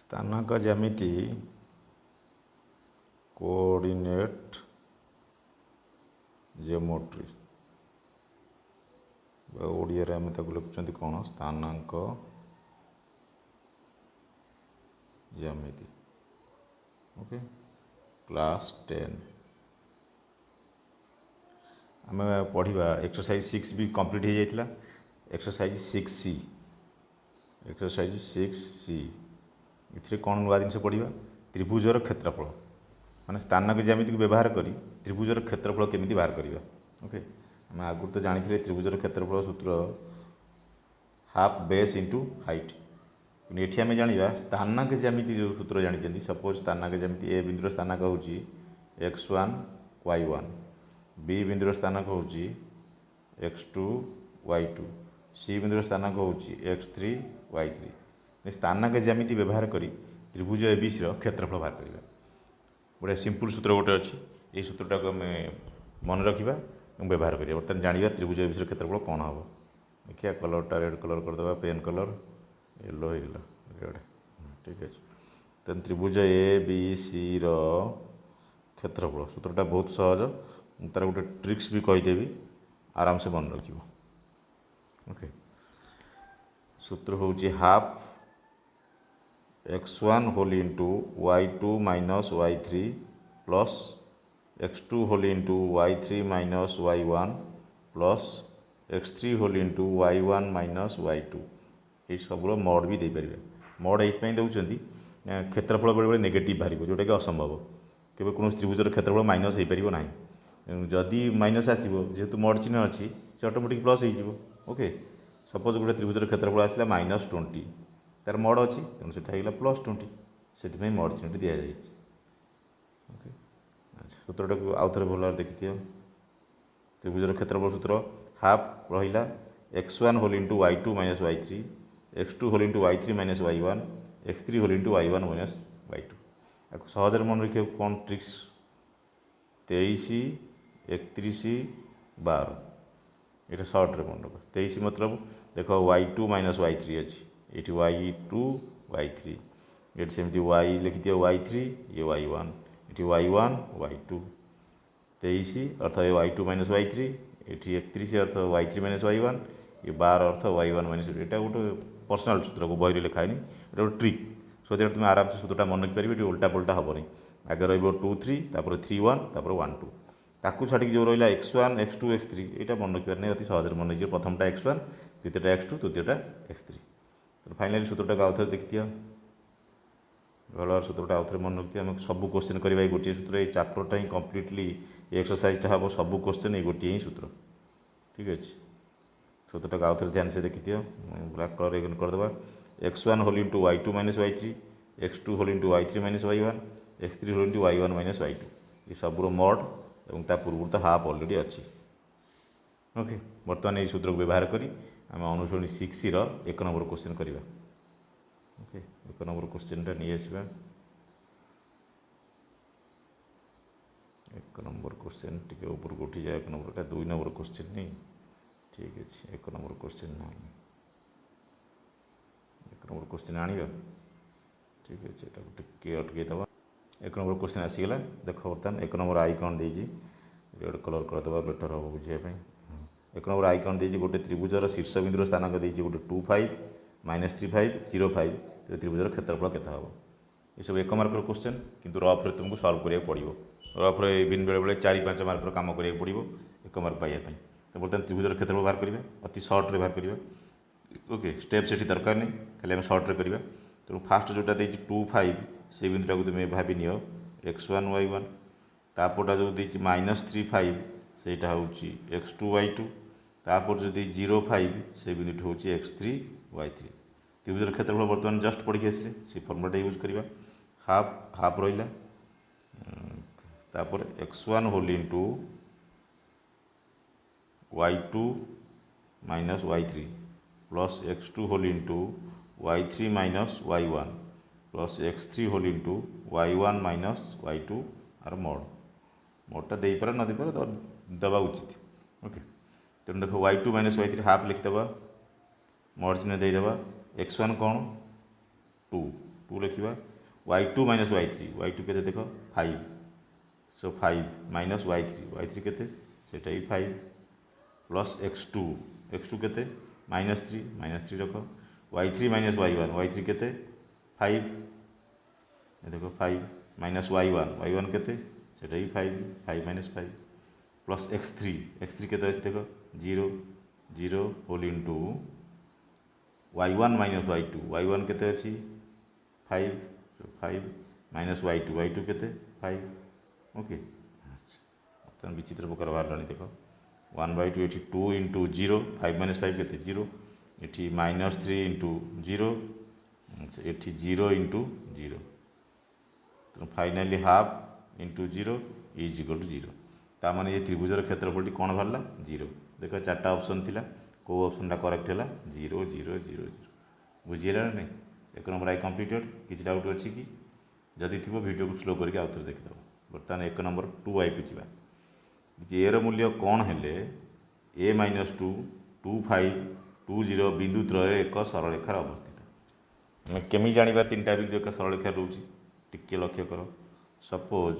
ସ୍ଥାନାଙ୍କ ଜ୍ୟାମିତି କୋऑर्डिनेट geometry Odia आम लिखुं कौन स्थानांक ज्यामिति। ओके क्लास 10 आम पढ़ा एक्सरसाइज 6 भी कंप्लीट हो जाता। एक्सरसाइज 6C ये कौन नुआ जिन पढ़ा त्रिभुजर क्षेत्रफल माने स्थानांक ज्यामिति को व्यवहार करी त्रिभुजर क्षेत्रफल केमिति बाहर करवा। ओके आम आगुरी तो जानी त्रिभुजर क्षेत्रफल सूत्र हाफ बेस इंटू हाइट ये आम जाना स्थानांक ज्यामिति जो सूत्र जानी सपोज स्थानांक ज्यामिति ए बिंदुर स्थानांक हूँ x1 y1 बी बिंदुर स्थानांक हूँ x2 y2 सी बिंदुर स्थानांक हूँ x3 y3 स्थानांक ज्यामिति व्यवहार करी त्रिभुज एबीसी क्षेत्रफल बाहर करवा। गोटे सिंपल सूत्र गोटे अच्छी ये सूत्रटा को आम मन रखा और व्यवहार करिए बर्तमान जाना त्रिभुज एबीसी क्षेत्रफल कौन हम। देखिए कलरटा रेड कलर करदे पेन कलर येलो हो रेड ठीक अच्छे। तेन त्रिभुज ए बी सी क्षेत्रफल सूत्रटा बहुत सहज तार गोटे ट्रिक्स भी कहीदेवी आराम से मन रख। ओके सूत्र हूँ half x1 whole into y2 minus y3 plus x2 whole into y3 minus y1 plus x3 whole into y1 minus y2 ये सब मड भी देपर। मड ये दौरान क्षेत्रफल बेले बेले नेगेटिव बाहर जोटा कि असंभव केवल कौन त्रिभुजर क्षेत्रफल माइनस हो पार ना जदि माइनस आसो जेहेतु मड चिन्ह अच्छी से ऑटोमेटिक प्लस हो। ओके सपोज गोटे त्रिभुजर क्षेत्रफल आसला -20 तार मड अच्छी तेणु से +20 से मड चिन्ह दि जाए। ओके अच्छा सूत्रटा को आउ थे भल देखी थी त्रिभुजर क्षेत्रफल सूत्र हाफ रहा x1 whole into y2 minus y3 x2 whole into y3 minus y1 x3 whole into y1 minus y2 आपको सहज मन रखिए कौन ट्रिक्स 23 31 12 ये सर्ट्रे मन रख 23 मतलब देख y2 माइनस y3 अच्छी ये y2 y3 ये सेमती y लिखी दियो y3 ये y1 ये y1 y2 23 अर्थ ये y2 माइनस y3 ये 31 अर्थ y3 माइनस y1 ये 12 अर्थ y1 माइनस यहाँ गोटे पर्सनाल सूत्र को बही लिखाएनि ये गोटे ट्रिक सो दैट तुम आराम से सूत्रटा मन रखिपार ये उल्टा पुल्टा हेनी आगे रही 2 3 तापर 3 1 तापर 1 2 ताकू छाड़ी जो रहा x1 x2 x3 यहाँ मन रखिपार नहीं अति सहज मन रखिए प्रथमटा x1 द्वितीयटा x2 तृतीयटा x3 तो फाइनाली सूत्रटा आउ थे देखी दिया भल सूत्रटा आउ थे मन रखी आम सब क्वेश्चन करवा गोटे सूत्र ये चैप्टरटा ही कम्प्लीटली एक्सरसाइजटा हम सब क्वेश्चन ये गोटे ही सूत्र ठीक अच्छे। सूत्रटा आउ थे ध्यान से देखी दियो ब्लैक कलर इग्नोर करदे x1 whole into y2 minus y3 x2 whole into y3 minus y1 x3 whole into y1 minus y2 ये सबूर मड और पूर्व तो हाफ अलरेडी अच्छी। ओके बर्तमान ये सूत्र को व्यवहार करी आम अनुसरणी 6 1 नंबर क्वेश्चन करवा। ओके 1 नंबर क्वेश्चनटा नहीं आसवा 1 नंबर क्वेश्चन टी ऊपर को उठी जाए 1 नंबर 2 नंबर क्वेश्चन नहीं ठीक अच्छे 1 नंबर क्वेश्चन ना 1 नंबर क्वेश्चन आनिबा ठीक अच्छे टे अटके दबा 1 नंबर क्वेश्चन आसीगला देख बर्तमान 1 नंबर आई कौन देजी रेड कलर करदे बेटर हम बुझापी 1 नंबर आई कौन देजी गोटे त्रिभुजर शीर्ष बिंदुर स्थानांक देजी गोटे 2 5 -3 5 0 5 त्रिभुजर क्षेत्रफल केते हम ये सब 1 मार्कर क्वेश्चन किंतु रफ रे तुमको सॉल्व करिया पड़िबो रफ रे इवन बेले बेले 4-5 मार्कर काम करिया पड़िबो 1 मार्क पाइया पई तो बर्तमान त्रिभुजर क्षेत्रफल बाहर करिवे अति शॉर्ट रे बाहर करिवे। ओके स्टेप से दरकार नहीं खाली आम सर्ट रे करिवा तेणु फास्ट जोटा देजी 2 5 से बिंदुटा को तुम भावी नियो x1 y1 तापरटा जो देजी -3 5 सेटा हूँ x2 y2 तापर जो 0 5 से बिंदुटी हूँ x3 y3 त्रिभुजर क्षेत्रफल बर्तमान जस्ट पढ़ी आसिले से फर्मुलाटा यूज करवा हाफ हाफ रहा तापर x1 whole into y2 minus y3 plus x2 whole into y3 minus y1 plus x3 whole into y1 minus y2 आर मडटा दे पारे न दे पारे तो दबा उचित। ओके तेणु देख y2 minus y3 half लिखिदेवा mud चिन्ह देदेवा x1 कौन 2 टू लिखा y2 माइनस y3 y2 के देख 5 सो 5 माइनस y3 के सेटा ही 5 प्लस x2 के -3 रख y3 माइनस y1 के 5 देखो 5 माइनस y1 के सेटा ही 5 माइनस 5 प्लस x3 के देख 0 whole into y1 minus y1 के 5 माइनस y2 के 5 ओके। अच्छा विचित्र प्रकार बाहर देख 1/2 ये 2 इंटू 0 5 माइनस 5 के 0 ये -3 इंटू 0 ये 0 इंटू 0 तो finally half into 0 is equal to 0 ताने ये त्रिभुजर क्षेत्रफल कौन बाहर 0 देख 4टा ऑप्शन थिला को ऑप्शनटा करेक्ट है 0 0 0 0 बुझीगला ना नहीं। 1 नंबर आई कंप्लीटेड किसी डाउट अच्छी कि जदि थी वीडियो को स्लो करके आउे देखिदेव। बर्तमान 1 नंबर 2 आई को जी ए मूल्य कौन है ए माइनस 2 2 5 2 0 बिंदु त्रय एक सरलरेखार अवस्थित आम केमी जाना 3टा बिंदु एक सरलरेखा रोचे टिके लक्ष्य कर सपोज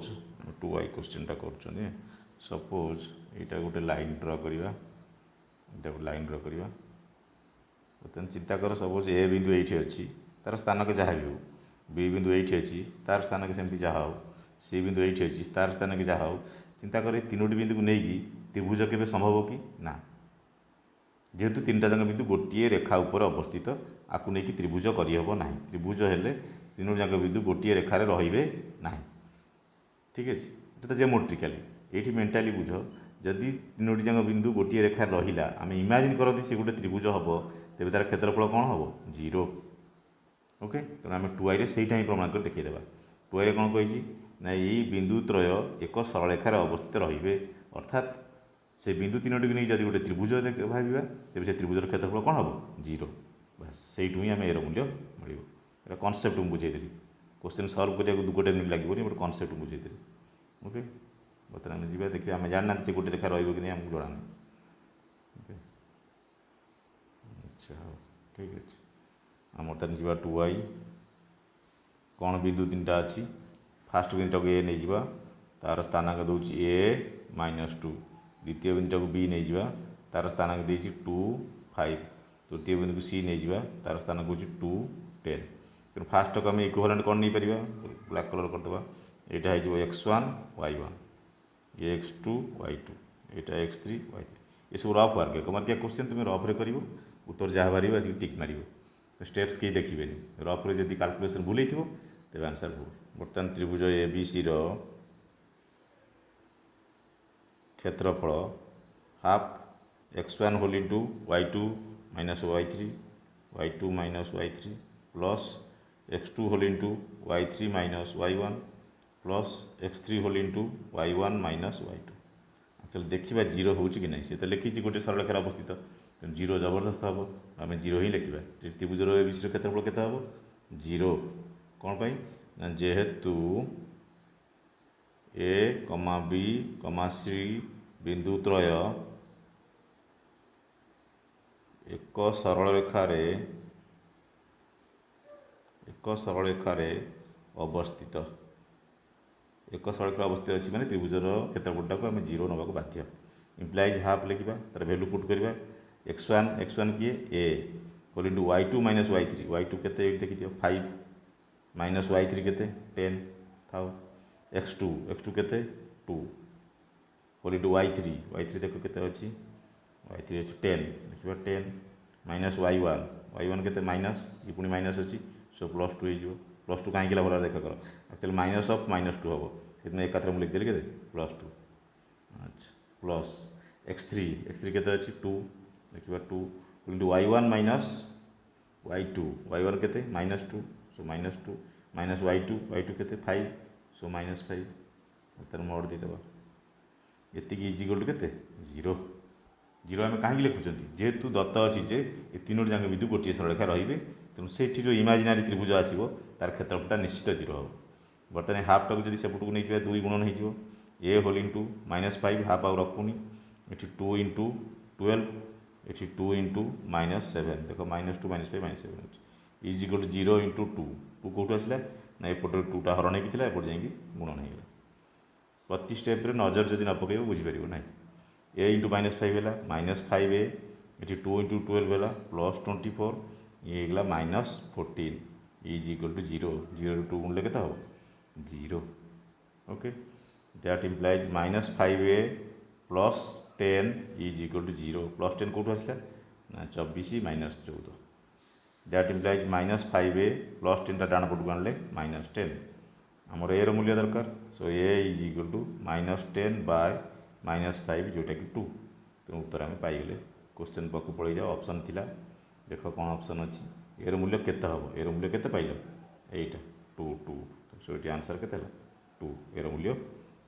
2 आई क्वेश्चनटा कर सपोज यहाँ गोटे लाइन ड्र करवा गोटे लाइन ड्र करवा बर्तमान चिंता कर सपोज ए बिंदु ये अच्छी तार स्थानक जहाँ भी हो बी बिंदु ये अच्छी तार स्थानक सेमती जहाँ हो सी बिंदु ये अच्छी तार स्थानक जहाँ हो चिंता कर 3टी बिंदु को लेकिन त्रिभुज के संभव कि ना जेहेतु 3टा जाक बिंदु गोटे रेखा उपर अवस्थित आपको नहीं त्रिभुज करहब ना त्रिभुज हेले 3टी जाक बिंदु गोटे रेखार रे ना ठीक है ये तो जियोमेट्रिकली ये मेंटाली बुझ जदि 3टी जाक बिंदु गोटे रेखार रहा आम इमाजिन करती सी गोटे त्रिभुज हम तेज तार क्षेत्रफल कौन हम 0 ओके तेना आम 2 आई से ही प्रमाण कर देखीदेवा 2 आई कौन कही ना यही बिंदु त्रय एक सरलरेखार अवस्थित रे अर्थात से बिंदु 3टी नहीं जब गोटे त्रिभुज भाव तेज से त्रिभुजर क्षेत्रफल कौन हम 0 बस से ही आम एर मूल्य मिले कनसेप्ट मुझे बुझेदेली क्वेश्चन सल्व करा गोटे मिनट लगे गोटे कनसेप्ट बुझेदेली ओके। बर्तमान आम जा देखिए आम जाना से गोटे रेखा रही आमको जड़ा ओके। अच्छा हाँ ठीक अच्छे आम बर्तमान जा 2 आई कौन बिंदु 3टा अच्छी फास्ट बिंदुटा को ए नहीं जा तार स्थानांक दूसरी ए -2 द्वितीय बिंदुटा को बी नहीं जा तार स्थानांक देती 2 5 तृतीय बिंदु को सी नहीं जा तार स्थानांक हूँ 2 10 तेणु फास्ट को आम इक्विवेलेंट कौन नहीं पार ब्लैक कलर करदे यहाँ हो x1 y1 ये x2 y2 यहाँ x3 y3 ये सब रफ वर्क एक मार्किया क्वेश्चन तुम रफ्रे कर उत्तर जहाँ बाहर टिक मार स्टेप्स कहीं देखिए रफ्रे जब कैलकुलेशन भूल हो तेज आंसर भूल। बर्तमान त्रिभुज ए बी सी क्षेत्रफल half x1 whole into y2 minus y2 minus y3 plus x2 whole into y3 minus y1 plus x3 whole into y1 minus y2 actually देखा 0 हो कि नहीं सी तो लिखी गोटे सरलरेखार अवस्थित तेणु 0 जबरदस्त हम आम 0 ही लिखा त्रिभुजर ए बी सी क्षेत्रफल के 0 कौन पाई ना जेहेतु ए कमा बी कमा सी बिंदु त्रय एक सरलरेखार अवस्थित एक सरलरेखा अवस्थित अच्छी मैंने त्रिभुजर क्षेत्रफलटा को आम 0 नवा बाध्य इम्प्लाइज हाफ लिखा तार भैल्यू पुट करवा x1 किए ए whole into y2 minus y3 के देखी 5 माइनस y3 के 10 थाउ x2 के 2 होल इंटू y3 देख के अच्छी y3 अच्छी 10 देखिए 10 माइनस y1 के माइनस ये पुणी माइनस अच्छी सो +2 हो +2 कहीं बोला देखा कर एक्चुअली माइनस ऑफ -2 हम से एकाथर मुझे लिखदेली के +2 अच्छा प्लस x3 के अच्छी 2 देखिए 2 इंटू y1 माइनस y1 के -2 सो -2 माइनस y2 के 5 सो -5 तार मोड देदेव ये इजिकल टू के 0 आम कहीं लिखुं जेहेतु दत्त अच्छी जे ये 3टी जाक बिंदु गोटे सरलरेखा रे तेणु से जो इमाजिनारी त्रिभुज आसो तार क्षेत्रफलटा निश्चित 0 हम। बर्तमान हाफ टाक जब सेपटू नहीं 2 गुणन हो ए होल इंटू -5 हाफ आउ रखुनी ये 2 इंटू 12 ये 2 इंटू -7 देख -2 -5 -7 अच्छे इज इक्वल टू 0 इंटू 2 टू कौटू आसला ना एपटे 2टा हरण होता है एपटे जाकि गुणन होगा प्रति स्टेप्रे नजर जब न पकड़ बुझीपर ना ए इंटू -5 है -5a ये 2 इंटू 12 है +24 ये गला -14 इज इक्वल टू 0 0 टू गुणले के 0 okay that implies -5a +10 is equal to 0 +10 कौटू आसला ना 24 -14 दैट इम्प्लाइज -5a +10 डाण पटू आने -10 आमर ए मूल्य दरकार सो ए इज इक्वल टू -10 बाय -5 जोटा कि 2 तेणु उत्तर आम पाइगले क्वेश्चन पाक पड़े जाओ ऑप्शन थिला देख कौन ऑप्शन अच्छी एर मूल्य केते हम एर मूल्य केते पाइल एटा 2 2 सो ये आंसर केते 2 एर मूल्य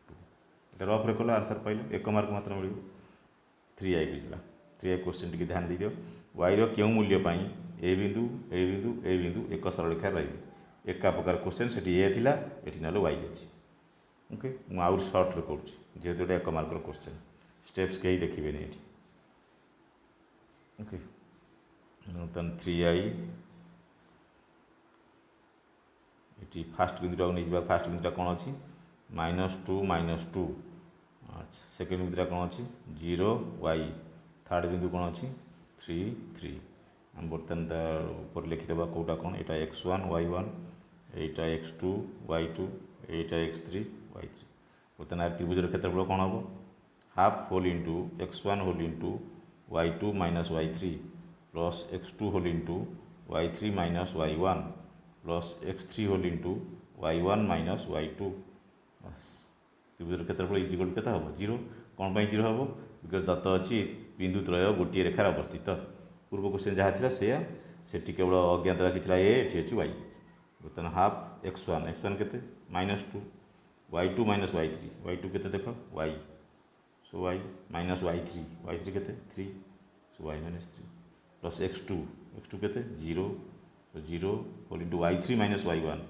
2 एटा रफ रे कल आंसर पाइल 1 मार्क मात्र मिल 3i को जा 3i क्वेश्चन टी ध्यान दे दियो y रो क्यों मूल्य पाई ए बिंदु ए बिंदु ए बिंदु एक सरल रेखा रही एका प्रकार क्वेश्चन से ए थिला एठी नले y अछि ओके मु आउट शॉर्ट रे करूची जेहेतु एटा 1 मार्क क्वेश्चन स्टेप्स कहीं देखिए नहीं एठी ओके तन 3i ये फास्ट बिंदुटा नहीं फास्ट बिंदुटा कौन अच्छी -2 अच्छा सेकेंड बिंदुटा कौन अच्छी 0y थर्ड बिंदु कौन अच्छी 3 3 हम बर्तमान ऊपर लिखिदेवा कौटा कौन यहाँ x1 y1 यहाँ x2 y2 यहाँ x3 y3 बर्तमान त्रिभुज क्षेत्रफल कौन हम half whole into x1 whole into y2 minus y3 plus x2 whole into y3 minus y1 plus x3 whole into y1 minus y2 त्रिभुज क्षेत्रफल इज इक्वल के हम 0 कौन पर 0 हम बिकज दत्त अच्छी बिंदु त्रय गोटे रेखार अवस्थित पूर्व क्वेश्चन जहाँ थी से केवल अज्ञात राशि था ए ये अच्छी y बर्तमान हाफ x1 के -2 y2 माइनस y3 के देख y सो y माइनस y3 के 3 सो y माइनस 3 प्लस x2 के 0 सो 0 whole into y3 minus y1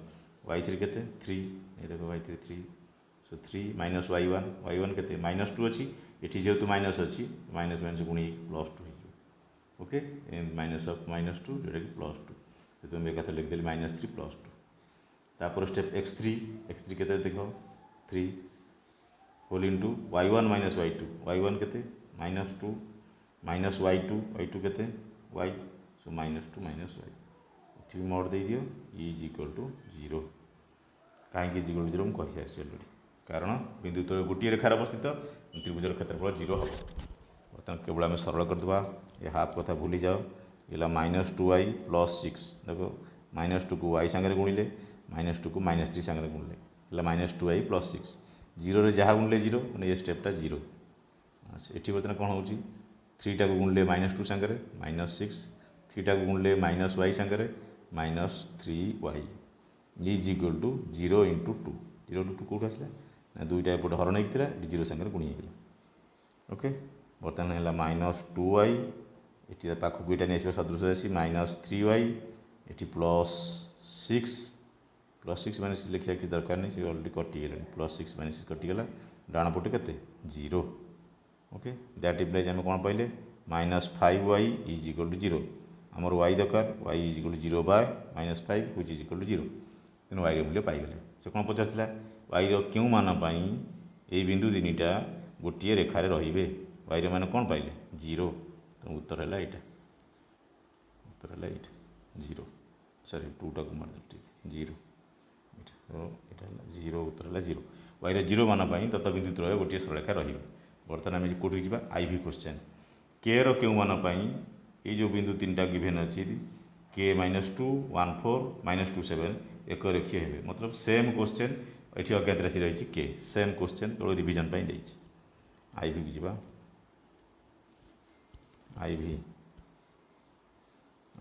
के 3 ये देख y3 3 सो 3 माइनस y1 के -2 अच्छी ये जेहतु माइनस अच्छी माइनस माइनस गुणी +2 हो ओके माइनस ऑफ -2 जोटा कि +2 तो एक लिखदेली -3 +2 तापर स्टेप x3 के देख 3 whole into y1 minus y2 के -2 माइनस y2 के y सो -2 माइनस y ये मोड दे दियो इज इक्वल टू 0 कहीं इज इक्वल टू 0 मुझे कही सारी अलरेडी कारण बिंदु तो गोटे रेखार अवस्थित त्रिभुजर क्षेत्रफल 0 हम बर्तमान केवल आम सरल करदे ये हाफ कथा भूली जाओ ये -2y + 6 देखो -2 को y सांगे गुणिले -2 को -3 सांगे गुणिले -2y + 6 0 रे जहाँ गुणिले 0 मैंने ये स्टेपटा 0 अच्छा ये बर्तमान कौन हो 3 टा को गुणिले -2 सांगे -6 3 टा को गुणिले -y सांगे -3y is equal to 0 into 2 0 to 2 कौट आसला ना दुईटा एपटे हरण होता है 0 सांगे गुणी ओके बर्तमान है -2y ये पाखक यहाँ नहीं सदृश राशि -3y ये +6 माइनस लिखा कि दरकार नहीं से अलरेडी कटिगला +6 माइनस कटिगला डाण पटे के 0 ओके दैट इम्प्लाइज आम कौन पाइले -5y इज इक्वल टू 0 आमर y दरकार y is equal to 0 by -5 which is equal to 0 तेणु y मूल्य पाइगले से कौन पचार y क्यों मान ये बिंदु तीनटा गोटे रेखार रे y मान कौन पाइले 0 तो उत्तर है यहाँ उत्तर है यहाँ 0 सॉरी 2टा को मार ठीक 0 0 उत्तर है 0 y 0 मान दत्त बिंदु त्रय गोटे सरलरेखा रही बर्तमान आम कौट जा IV क्वेश्चन k रो क्यों मान ये जो बिंदु 3टा गिभेन अच्छी k -2 1 4 -2 7 एक रेखीय हे मतलब सेम क्वेश्चन ये अज्ञात राशि रही के सेम क्वेश्चन केवल रिविजन IV की जा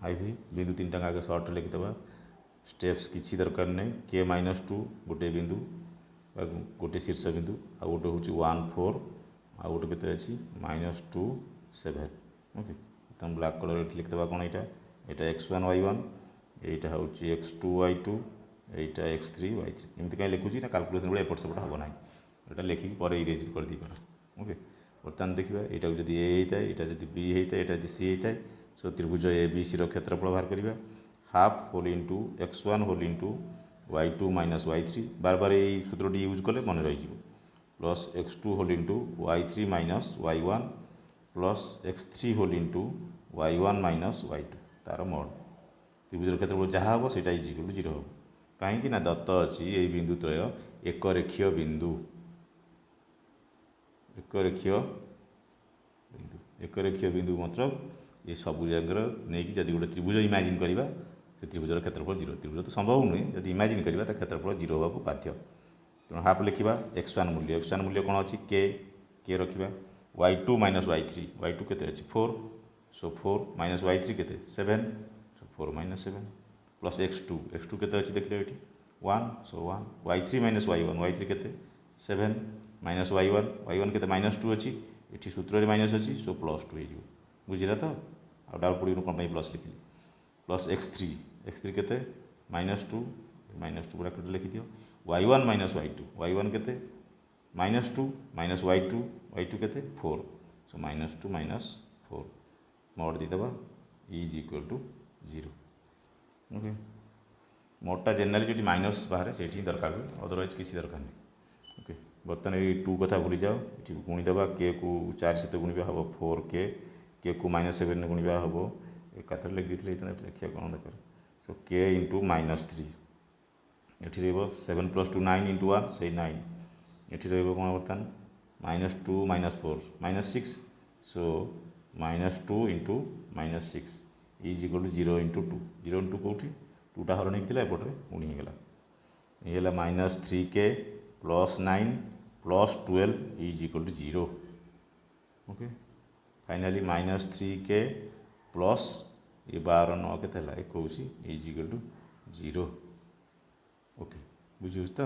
IV बिंदु 3टा आगे सर्ट लिखिदेवा स्टेप्स किसी दरकार नहीं k -2 गोटे बिंदु गोटे शीर्ष बिंदु आ गोटे हूँ 1 4 आ गोटे के -2 7 ओके तुम ब्लैक कलर ये लिखिदेवा कौन यहाँ x1 y1 यहाँ हूँ x2 y2 यहाँ x3 y3 एमती कहीं लिखुची ना कैलकुलेशन बेले एपट सेपट हम ना यहाँ लिखिकी पर इरेज कर दी ओके बर्तमान देखा यहाँ जब ए होता है यहाँ जब बी होता है यहाँ जब सी होता है सो त्रिभुज ए बी सी क्षेत्रफल बाहर करवा half whole into x1 whole into y2 minus y3 बार बार ये सूत्रटी यूज कले मन रही plus x2 whole into y3 minus y1 plus x3 whole into y1 minus y2 तार मड त्रिभुजर क्षेत्रफल जहाँ हम से इज इक्वल टू 0 हम कहीं ना दत्त अच्छी ये बिंदु त्रय एक रेखीय बिंदु मतलब ये सबू जगह नहीं जब गोटे त्रिभुज इमाजिन करवा से त्रिभुजर क्षेत्रफल 0 त्रिभुज तो संभव नुहे जब इमाजिन करवा तो क्षेत्रफल 0 होगा बाध्य तेणु हाफ लिखा x1 मूल्य कौन अच्छी के रखा y2 माइनस y3 के अच्छी 4 सो 4 माइनस y3 के 7 सो 4 माइनस 7 प्लस x2 के अच्छी देखिए ये 1 सो 1 y3 माइनस y1 के 7 माइनस y1 के -2 अच्छी ये सूत्र माइनस अच्छी सो +2 हो बुझला तो आ डाउट पड़ी कौन प्लस लिखी प्लस x3 के -2 ब्रैकेट लिखि दियो y1 माइनस y1 के -2 माइनस y2 के 4 सो -2 -4 मोड दीदेवा इज इक्वल टू 0 ओके मोडटा जेनराली जो माइनस बाहर से दरकार हुए अदरवाइज किसी दरकार नहीं ओके बर्तमान ये 2 कथा भूली जाओ ये गुणीदेवा के को 4 सहित गुणा हम 4 को -7 गुणा हम एक कथा लिख दी लिखा कौन दरकार सो के इंटू -3 ये रो 7 + 2 9 इंटू 1 से 9 ये रो कौन बर्तमान -2 -4 -6 so -2 into -6 is equal to 0 into 2 0 into कौटी 2टा हरण होता एपटे पुणी होगा ये -3k + 9 + 12 is equal to 0 okay finally -3k plus ये 12 9 के 21 इज इक्वल टू 0 ओके बुझे तो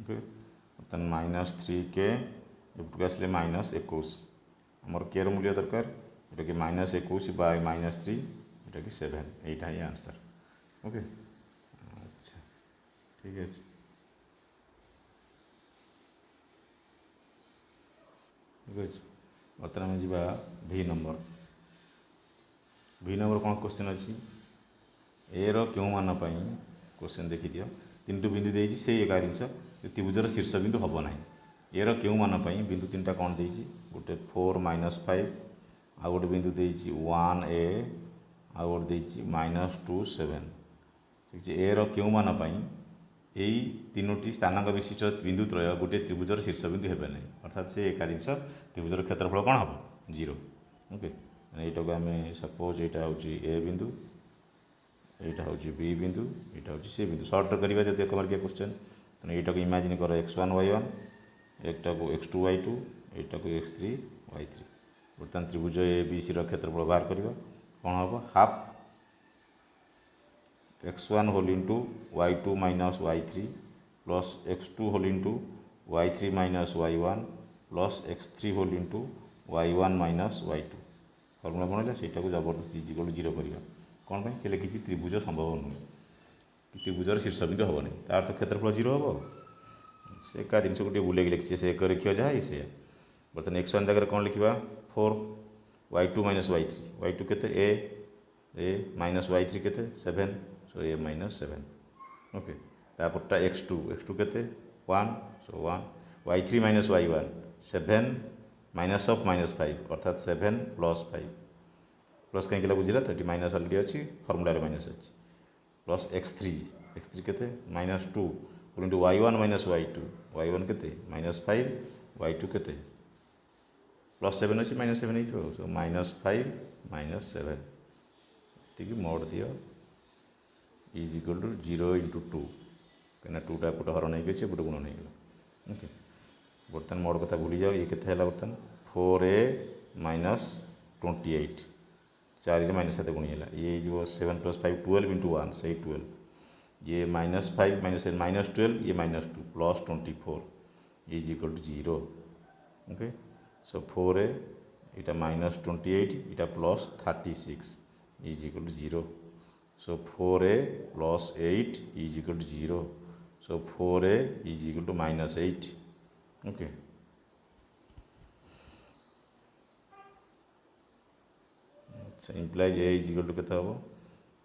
ओके बर्तमान -3k एपटू आसले -21 आमर के मूल्य दरकार ये कि -21 बाय -3 ये कि 7 यहीटा ही आंसर ओके अच्छा ठीक है ठीक है बर्तमान आम जा V नंबर कौन क्वेश्चन अच्छी ए रो क्यों मान क्वेश्चन देखी दियो 3टी बिंदु देती से एक जिनस त्रिभुजर शीर्ष बिंदु हम ना ए रो क्यों मान बिंदु 3टा कौन देती गोटे 4 -5 आ गोटे बिंदु देती 1a आ गोटे देती -2 7 ठीक है ए रो क्यों मान यही 3टी स्थानांक विशिष्ट बिंदु त्रय गोटे त्रिभुजर शीर्ष बिंदु हे ना अर्थात से एक जिनस त्रिभुजर क्षेत्रफल कौन हम 0 ओके यहीटा को आम सपोज यहाँ हूँ ए बिंदु यहाँ हूँ बी बिंदु यहाँ हूँ सी बिंदु सर्ट करवा जो 1 मार्किया क्वेश्चन तेना यहाँ को इमाजिन कर x1 y1 एकटा को x2 y2 यहाँ को x3 y3 बर्तमान त्रिभुज ए बी सी क्षेत्रफल बाहर करवा कौन हम half x1 whole into y2 minus y3 plus x2 whole into y3 minus y1 plus x3 whole into y1 minus y2 formula कौन है ସେଇଟାକୁ जबरदस्ती इक्वल टू 0 करवा कौन से लिखी त्रिभुज संभव नुहे त्रिभुजर शीर्ष बिंदु हम नहीं तार तो क्षेत्रफल 0 हम से एका जिनस गोटे बुले लिखी से एक रेखीय जहाँ से बर्तमान x1 जगह कौन लिखा 4 y2 माइनस y3 के ए माइनस y3 के 7 सो ए -7 ओके तापरटा x2 के 1 सो 1 y3 minus y1 7 minus of -5 अर्थात 7 + 5 प्लस कहीं बुझला तो ये माइनस अलरेडी अच्छी फर्मुला माइनस अच्छी प्लस x3 के -2 इंटू y1 माइनस y1 के -5 y2 के +7 अच्छी -7 हो सो -5 -7 ये मोड दियो इज इक्वल टू 0 इंटू 2 कहीं 2टा एपटे हरण होगी एपटे गुण नहीं गला ओके बर्तमान मोड कथा भूली जाओ ये के बर्तमान 4a -28 4 माइनस 7 गुणी है ये जो 7 + 5 12 इंटू 1 से 12 ये -5 -12 ये -2 plus 24 is equal to 0 okay so 4a इटा -28 इटा plus 36 is equal to 0 so 4a + 8 is equal to 0 so 4a is equal to -8 okay अच्छा implies A is equal to केते हम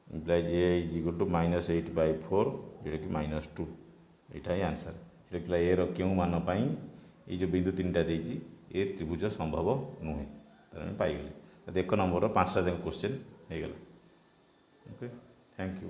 implies A is equal to -8/4 जोटा कि -2 यहाँ ही answer लिखला ए क्यों मान ये जो बिंदु 3टा देती ए त्रिभुज संभव नुहे तार पाइगले देख नंबर 5टा जगह क्वेश्चन हो गला ओके थैंक यू।